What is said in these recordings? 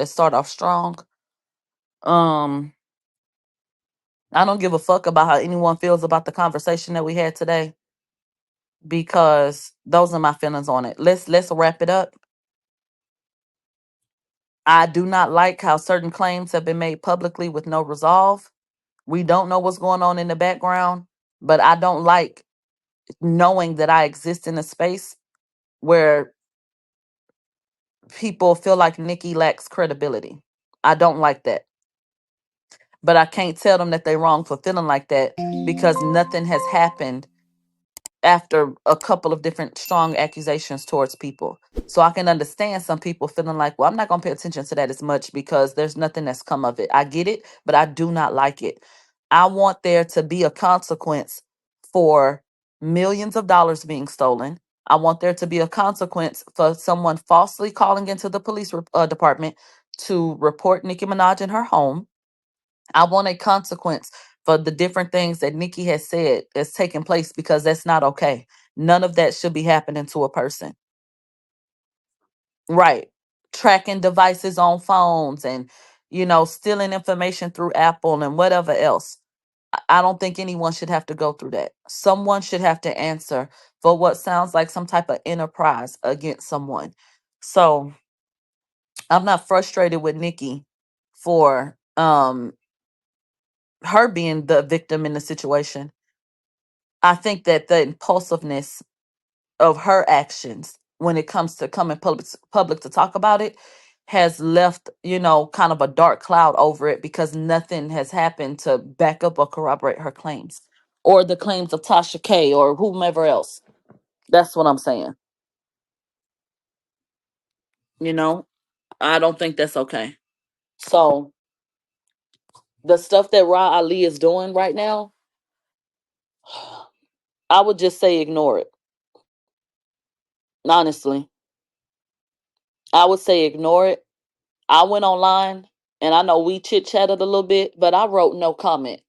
Let's start off strong. Um, I don't give a fuck about how anyone feels about the conversation that we had today because those are my feelings on it. Let's wrap it up. I do not like how certain claims have been made publicly with no resolve. We don't know what's going on in the background, but I don't like knowing that I exist in a space where people feel like Nicki lacks credibility. I don't like that. But I can't tell them that they're wrong for feeling like that because nothing has happened after a couple of different strong accusations towards people. So I can understand some people feeling like, well, I'm not going to pay attention to that as much because there's nothing that's come of it. I get it, but I do not like it. I want there to be a consequence for millions of dollars being stolen. I want there to be a consequence for someone falsely calling into the police department to report Nicki Minaj in her home. I want a consequence for the different things that Nikki has said that's taking place because that's not okay. None of that should be happening to a person. Right. Tracking devices on phones and, stealing information through Apple and whatever else. I don't think anyone should have to go through that. Someone should have to answer for what sounds like some type of enterprise against someone. So I'm not frustrated with Nikki for her being the victim in the situation. I think that the impulsiveness of her actions when it comes to coming public to talk about it has left, kind of a dark cloud over it because nothing has happened to back up or corroborate her claims or the claims of Tasha K or whomever else. That's what I'm saying. You know, I don't think that's okay. So the stuff that Ra Ali is doing right now, I would just say ignore it. Honestly, I would say ignore it. I went online and I know we chit chatted a little bit, but I wrote no comment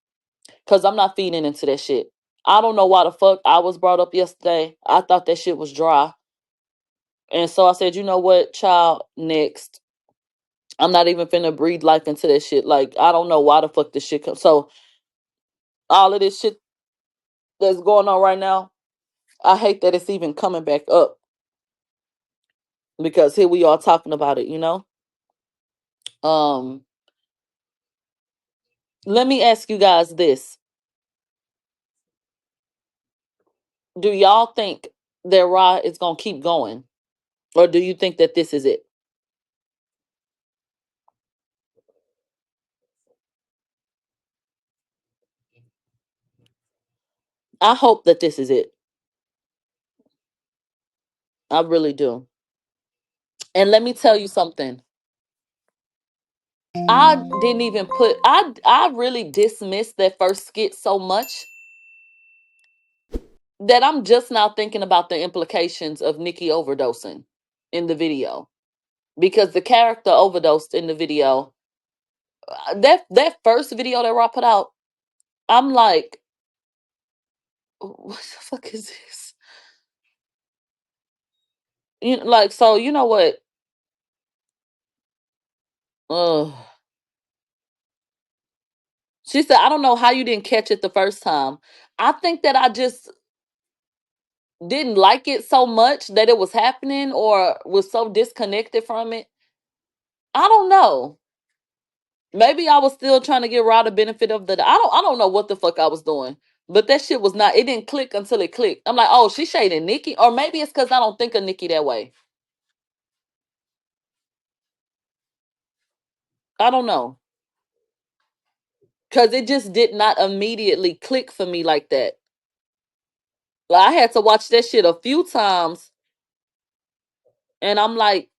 because I'm not feeding into that shit. I don't know why the fuck I was brought up yesterday. I thought that shit was dry. And so I said, you know what, child, next. I'm not even finna breathe life into that shit. Like, I don't know why the fuck this shit comes. So, all of this shit that's going on right now, I hate that it's even coming back up because here we are talking about it. Um, Let me ask you guys this. Do y'all think that Ra is gonna keep going? Or do you think that this is it? I hope that this is it. I really do. And let me tell you something. I didn't even put I really dismissed that first skit so much that I'm just now thinking about the implications of Nicki overdosing in the video. Because the character overdosed in the video. That first video that Rob put out, I'm like, what the fuck is this? Like, so you know what? Ugh. She said, I don't know how you didn't catch it the first time. I think that I just didn't like it so much that it was happening or was so disconnected from it. I don't know. Maybe I was still trying to get Rod the benefit of the I don't know what the fuck I was doing. But that shit was not, it didn't click until it clicked. I'm like, oh, she's shading Nicki. Or maybe it's because I don't think of Nicki that way. I don't know. Cause it just did not immediately click for me like that. Like I had to watch that shit a few times and I'm like,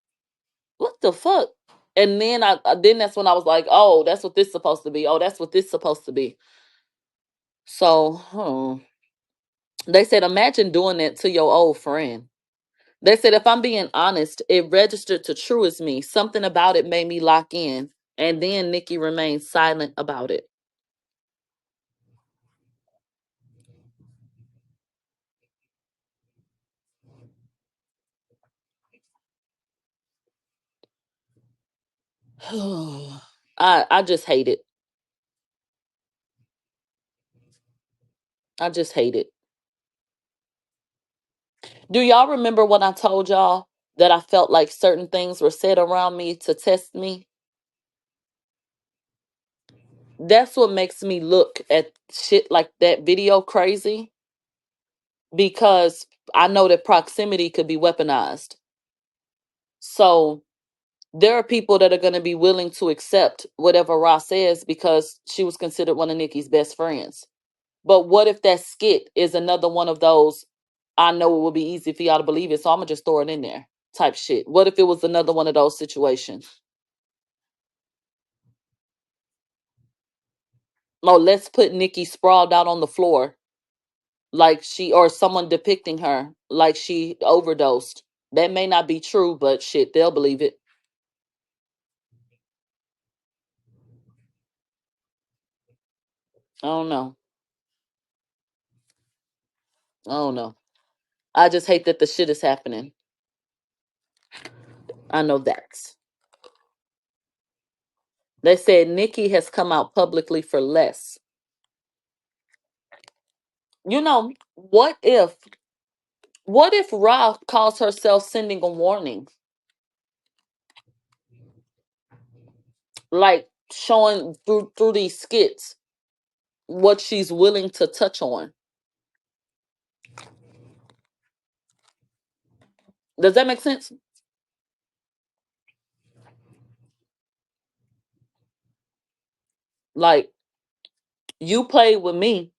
what the fuck? And then that's when I was like, oh, that's what this supposed to be. Oh, that's what this supposed to be. So, they said, imagine doing that to your old friend. They said, if I'm being honest, it registered to true as me. Something about it made me lock in. And then Nicki remained silent about it. I just hate it. I just hate it. Do y'all remember when I told y'all that I felt like certain things were said around me to test me? That's what makes me look at shit like that video crazy, because I know that proximity could be weaponized. So there are people that are going to be willing to accept whatever Ross says because she was considered one of Nicki's best friends. But what if that skit is another one of those, I know it will be easy for y'all to believe it, so I'm going to just throw it in there type shit? What if it was another one of those situations? Oh, let's put Nicki sprawled out on the floor like she, or someone depicting her like she overdosed. That may not be true, but shit, they'll believe it. I don't know. I don't know. I just hate that the shit is happening. I know that. They said Nicki has come out publicly for less. You know, what if Ra calls herself sending a warning? Like showing through these skits what she's willing to touch on. Does that make sense? Like, you played with me,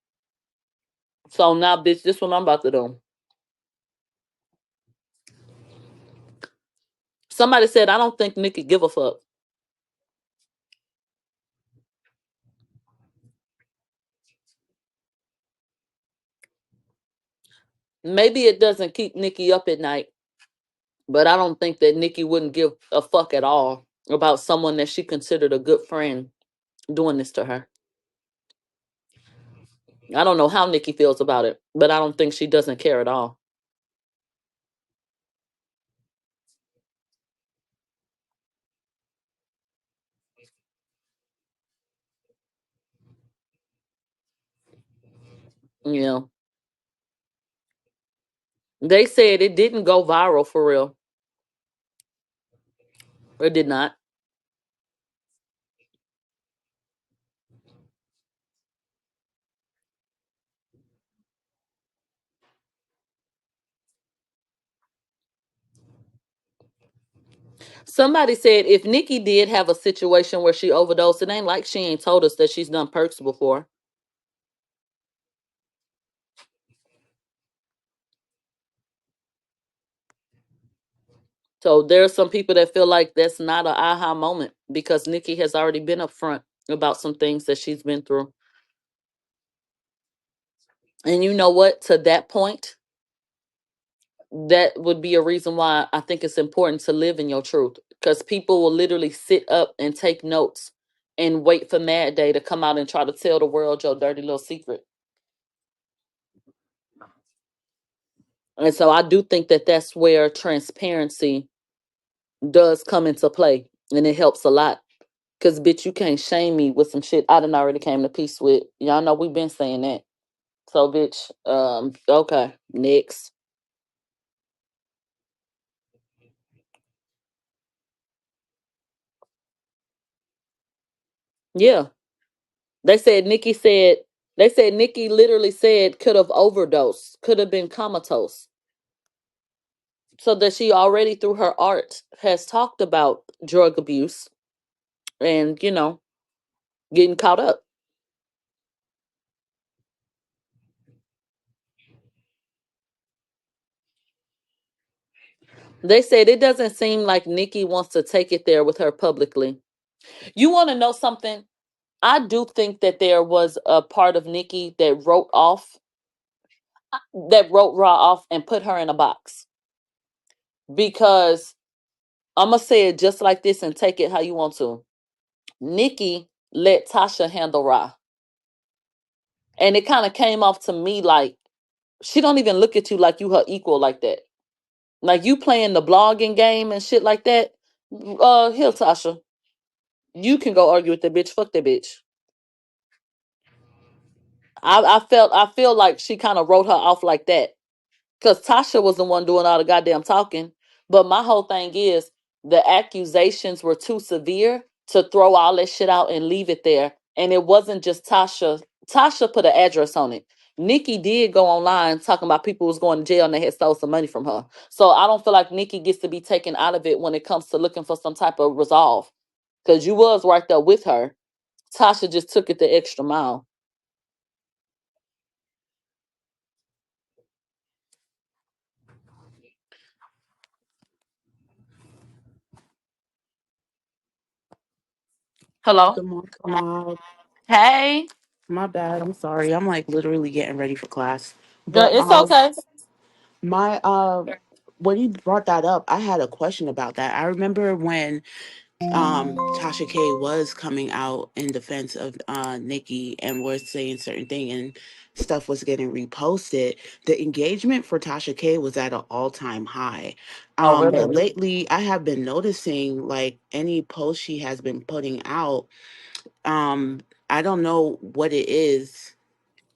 so now bitch, this what I'm about to do. Somebody said I don't think Nicki give a fuck. Maybe it doesn't keep Nicki up at night, but I don't think that Nicki wouldn't give a fuck at all about someone that she considered a good friend doing this to her. I don't know how Nicki feels about it, but I don't think she doesn't care at all. You know, they said it didn't go viral for real. It did not. Somebody said if Nicki did have a situation where she overdosed, it ain't like she ain't told us that she's done perks before. So there are some people that feel like that's not an aha moment because Nicki has already been upfront about some things that she's been through. And you know what? To that point, that would be a reason why I think it's important to live in your truth, because people will literally sit up and take notes and wait for Mad Day to come out and try to tell the world your dirty little secret. And so I do think that that's where transparency does come into play, and it helps a lot. Cause bitch, you can't shame me with some shit I done already came to peace with. Y'all know we've been saying that. So bitch, okay, next. Yeah. They said Nicki said they said Nicki literally said could have overdosed, could have been comatose. So that she already through her art has talked about drug abuse and, getting caught up. They said it doesn't seem like Nicki wants to take it there with her publicly. You want to know something? I do think that there was a part of Nicki that wrote Raw off and put her in a box. Because I'm gonna say it just like this and take it how you want to. Nicki let Tasha handle Raw. And it kind of came off to me like she don't even look at you like you her equal like that. Like you playing the blogging game and shit like that. Here, Tasha. You can go argue with the bitch. Fuck that bitch. I feel like she kind of wrote her off like that. Because Tasha was the one doing all the goddamn talking. But my whole thing is the accusations were too severe to throw all that shit out and leave it there. And it wasn't just Tasha. Tasha put an address on it. Nicki did go online talking about people was going to jail and they had stole some money from her. So I don't feel like Nicki gets to be taken out of it when it comes to looking for some type of resolve. Because you was right there with her. Tasha just took it the extra mile. Hello? Good morning. Hey. My bad. I'm sorry. I'm like literally getting ready for class. Girl, But it's okay. my when you brought that up, I had a question about that. I remember when Tasha K was coming out in defense of Nicki and was saying certain thing and stuff was getting reposted. The engagement for Tasha K was at an all-time high. Oh, But really? lately I have been noticing like any post she has been putting out, um, I don't know what it is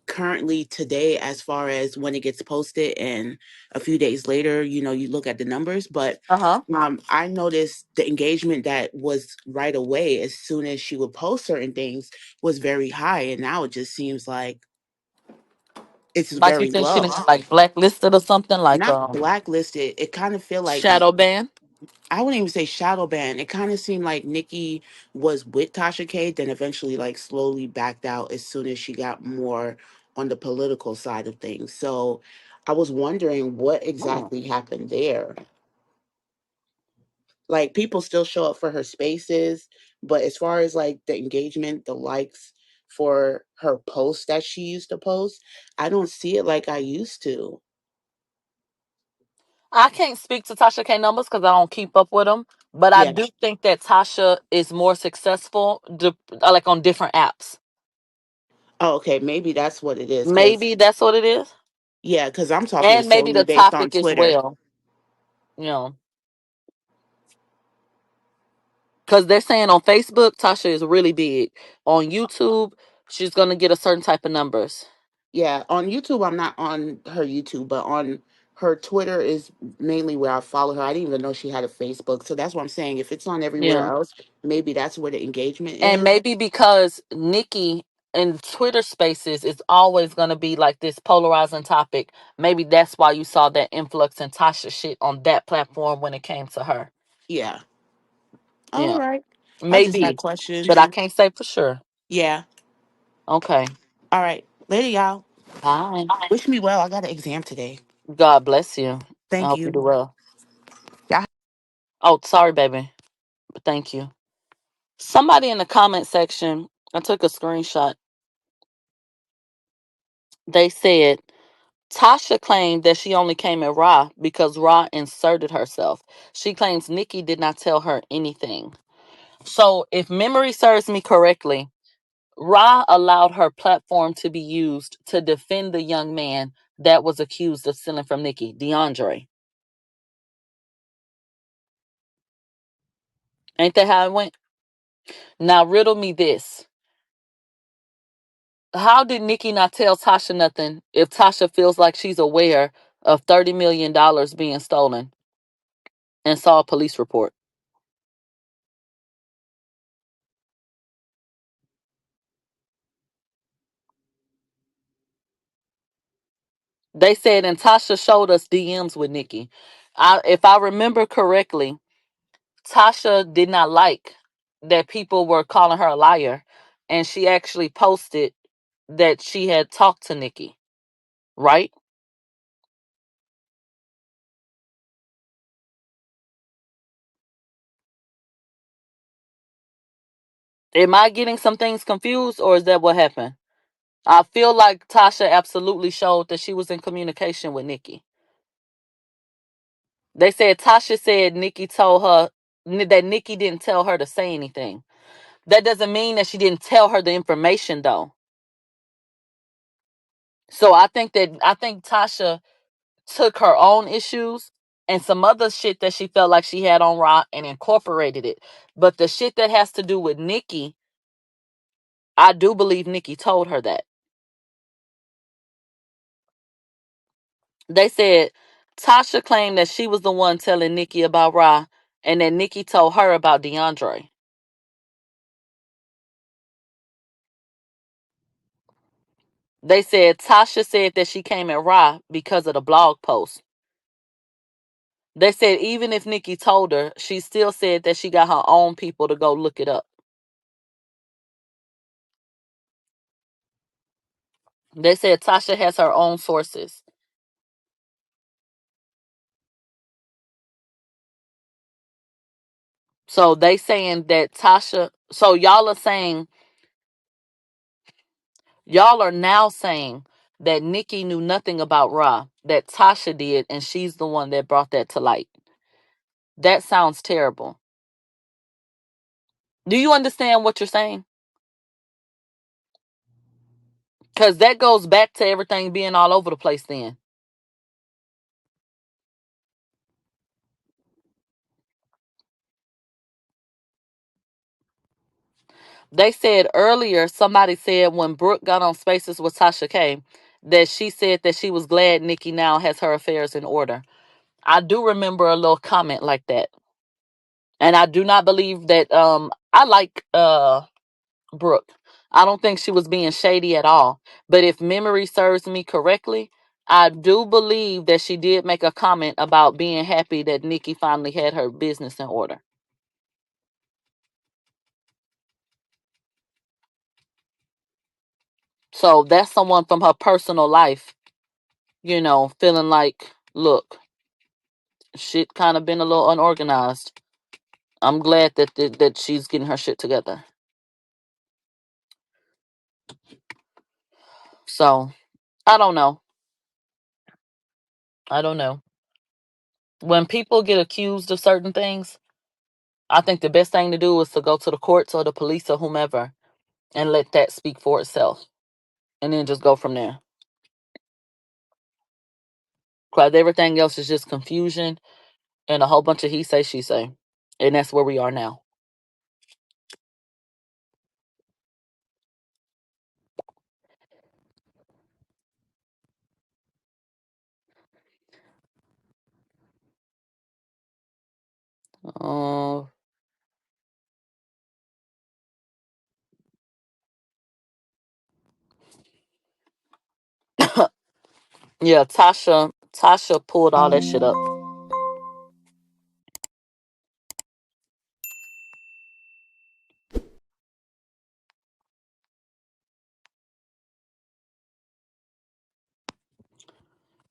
currently today as far as when it gets posted and a few days later, you look at the numbers. But Uh-huh. I noticed the engagement that was right away as soon as she would post certain things was very high, and now it just seems like it's Like you very think she low. done got like blacklisted or something, like Not blacklisted, it kind of feel like, shadow ban. I wouldn't even say shadow ban. It kind of seemed like Nikki was with Tasha K, then eventually like slowly backed out as soon as she got more on the political side of things. So I was wondering what exactly happened there. Like people still show up for her spaces, but as far as like the engagement, the likes for her posts that she used to post, I don't see it like I used to. I can't speak to Tasha K numbers because I don't keep up with them, but I Yeah. do think that Tasha is more successful, like on different apps. Oh, okay. Maybe that's what it is. Cause Maybe that's what it is, yeah, because I'm talking and maybe solely the based on topic as Twitter. well. You know, because they're saying on Facebook Tasha is really big. On YouTube, she's gonna get a certain type of numbers. Yeah, on YouTube, I'm not on her YouTube, but on her Twitter is mainly where I follow her. I didn't even know she had a Facebook. So that's what I'm saying. If it's on everywhere Yeah. else, maybe that's where the engagement And is. maybe because Nikki in Twitter spaces is always going to be like this polarizing topic. Maybe that's why you saw that influx in Tasha shit on that platform when it came to her. Yeah. All Yeah. right. I just had Maybe. But questions. I can't say for sure. Yeah. Okay. All right. Later, y'all. Bye. Wish me well. I got an exam today. God bless you. I Thank hope you do you. well. Y'all. Oh, sorry, baby. But thank you. Somebody in the comment section, I took a screenshot. They said Tasha claimed that she only came at Ra because Ra inserted herself. She claims Nikki did not tell her anything. So, if memory serves me correctly, Ra allowed her platform to be used to defend the young man that was accused of stealing from Nikki, DeAndre. Ain't that how it went? Now, riddle me this. How did Nikki not tell Tasha nothing if Tasha feels like she's aware of $30 million being stolen and saw a police report? They said, and Tasha showed us DMs with Nikki. If I remember correctly, Tasha did not like that people were calling her a liar, and she actually posted that she had talked to Nikki. Right? Am I getting some things confused, or is that what happened? I feel like Tasha absolutely showed that she was in communication with Nikki. They said Tasha said Nikki told her that Nikki didn't tell her to say anything. That doesn't mean that she didn't tell her the information, though. So I think Tasha took her own issues and some other shit that she felt like she had on Ra and incorporated it. But the shit that has to do with Nicki, I do believe Nicki told her that. They said Tasha claimed that she was the one telling Nicki about Ra and that Nicki told her about DeAndre. They said Tasha said that she came at Ra because of the blog post. They said even if Nicki told her, she still said that she got her own people to go look it up. They said Tasha has her own sources. So they saying that Tasha, so y'all are now saying that Nicki knew nothing about Ra, that Tasha did, and she's the one that brought that to light. That sounds terrible. Do you understand what you're saying? Because that goes back to everything being all over the place then. They said earlier, somebody said when Brooke got on Spaces with Tasha K, that she said that she was glad Nicki now has her affairs in order. I do remember a little comment like that. And I do not believe that I like Brooke. I don't think she was being shady at all. But if memory serves me correctly, I do believe that she did make a comment about being happy that Nicki finally had her business in order. So that's someone from her personal life, feeling like, look, shit kind of been a little unorganized. I'm glad that she's getting her shit together. So I don't know. I don't know. When people get accused of certain things, I think the best thing to do is to go to the courts or the police or whomever and let that speak for itself. And then just go from there. Because everything else is just confusion and a whole bunch of he say, she say. And that's where we are now. Uh, yeah, Tasha pulled all that shit up.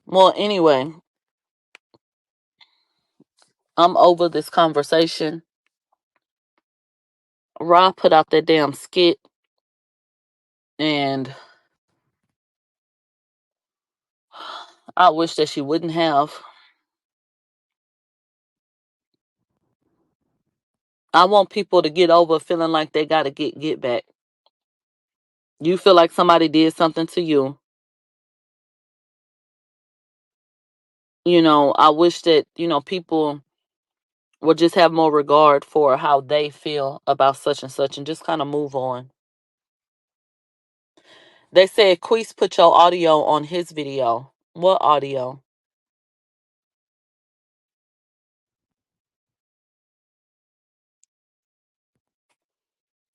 Well, anyway, I'm over this conversation. Ra put out that damn skit, and I wish that she wouldn't have. I want people to get over feeling like they gotta get back. You feel like somebody did something to you. I wish that, people would just have more regard for how they feel about such and such and just kind of move on. They said Queese put your audio on his video. What audio?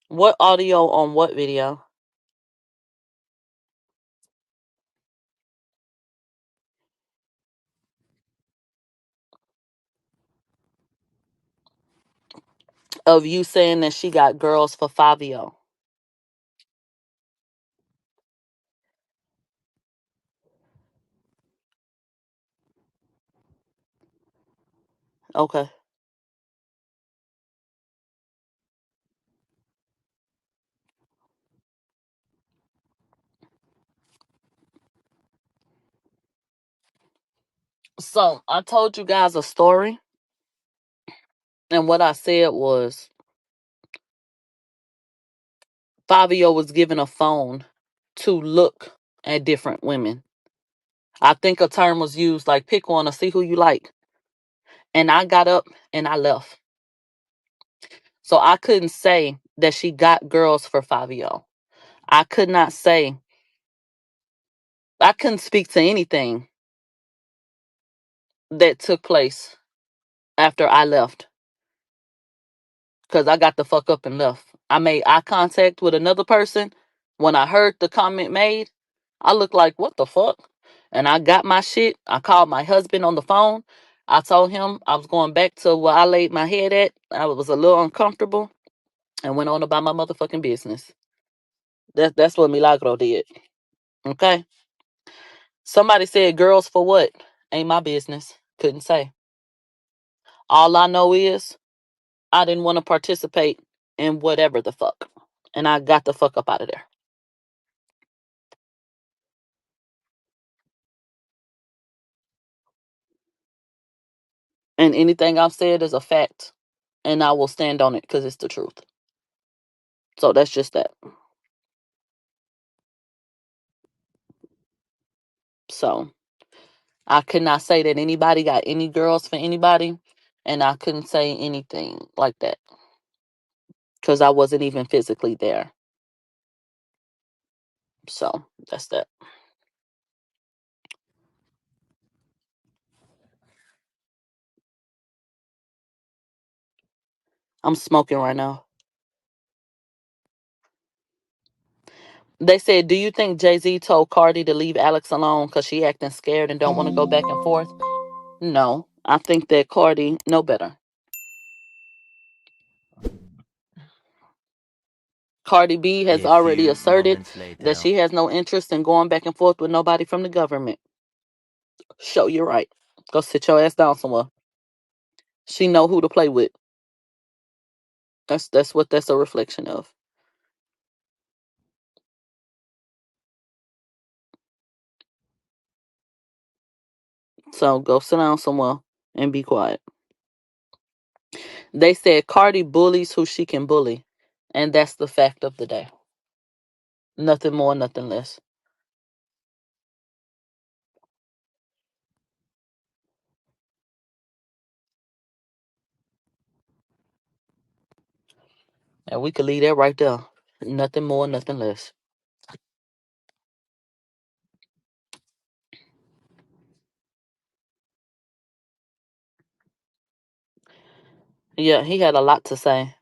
What audio on what video? Of you saying that she got girls for Fabio. Okay. So I told you guys a story, and what I said was Fabio was given a phone to look at different women. I think a term was used like pick one or see who you like. And I got up and I left. So I couldn't say that she got girls for Fabio. I could not say, I couldn't speak to anything that took place after I left because I got the fuck up and left. I made eye contact with another person. When I heard the comment made, I looked like, what the fuck? And I got my shit. I called my husband on the phone. I told him I was going back to where I laid my head at. I was a little uncomfortable and went on about my motherfucking business. That's what Milagro did. Okay? Somebody said girls for what? Ain't my business. Couldn't say. All I know is I didn't want to participate in whatever the fuck. And I got the fuck up out of there. And anything I've said is a fact. And I will stand on it because it's the truth. So that's just that. So I could not say that anybody got any girls for anybody. And I couldn't say anything like that. Because I wasn't even physically there. So that's that. I'm smoking right now. They said, do you think Jay-Z told Cardi to leave Alex alone because she acting scared and don't want to go back and forth? No. I think that Cardi know better. Cardi B has A already few asserted moments that later. she has no interest in going back and forth with nobody from the government. Show you're right. Go sit your ass down somewhere. She know who to play with. That's what that's a reflection of. So go sit down somewhere and be quiet. They said Cardi bullies who she can bully. And that's the fact of the day. Nothing more, nothing less. And we could leave that right there. Nothing more, nothing less. Yeah, he had a lot to say.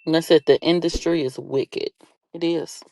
And I said the industry is wicked. It is.